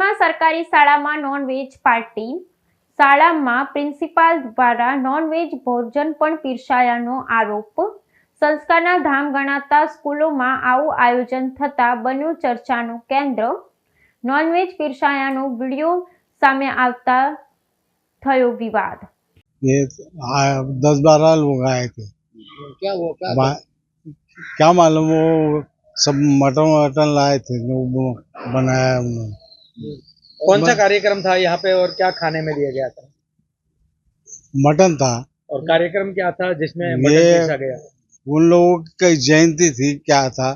ભરૂચમાં સરકારી શાળામાં નોનવેજ પાર્ટી। શાળામાં પ્રિન્સિપાલ દ્વારા નોનવેજ ભોજન પણ પીરસાયાનો આરોપ। સંસ્કારના ધામ ગણાતા સ્કૂલોમાં આવું આયોજન થતા બન્યું ચર્ચાનું કેન્દ્ર। નોનવેજ પીરસાયાનો વીડિયો સામે આવતા થયો વિવાદ। ये 10-12 लोग आए थे। क्या वो क्या क्या मालूम, वो सब मटन वटन लाए थे, वो बनाया उन्होंने। कौन सा कार्यक्रम था यहाँ पे और क्या खाने में दिया गया था? मटन था। और कार्यक्रम क्या था जिसमें मटन ये पीसा गया? उन लोगों की जयंती थी, क्या था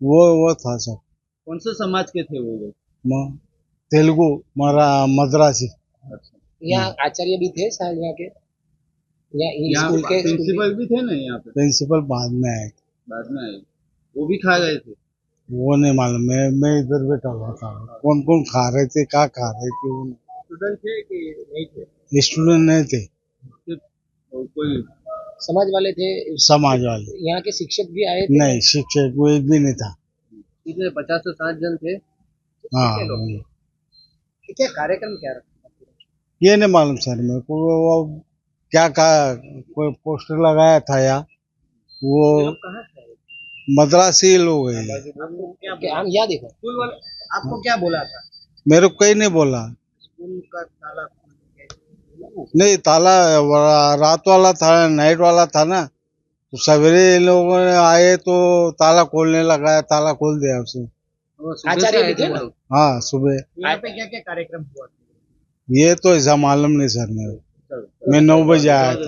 वो था सब। कौन से समाज के थे वो लोग? तेलुगु मद्रासी। यहाँ आचार्य भी थे शायद यहाँ के, या स्कूल के प्रिंसिपल भी थे ना यहाँ पे? प्रिंसिपल बाद में आए, बाद में आए, वो भी खा गए थे। वो नहीं मालूम। मैं इधर बैठा हुआ था, कौन कौन खा रहे थे, क्या खा रहे थे। स्टूडेंट थे कि नहीं थे? स्टूडेंट नहीं थे, और कोई समाज वाले थे। समाज वाले। यहाँ के शिक्षक भी आए थे। नहीं, शिक्षक वो एक भी नहीं था। कितने 50 से 60 जन थे? हाँ, क्या कार्यक्रम क्या रखा? ये नहीं मालूम सर मेरे को। वो क्या कहा, कोई पोस्टर लगाया था या वो कहाँ थे? मद्रासी लोग हैं। क्या हम यहाँ देखो स्कूल वाले आपको क्या बोला था? मेरे को कोई नहीं बोला। स्कूल का ताला नहीं, ताला रात वाला था, नाइट वाला था ना, तो सवेरे इन लोगों ने आए तो ताला खोलने लगाया, ताला खोल दिया उसने। आचार्य भी थे ना? हाँ, सुबह। यहाँ पे क्या क्या कार्यक्रम हुआ? ये तो ऐसा मालूम नहीं सर मेरे को। मैं 9 बजे आया था।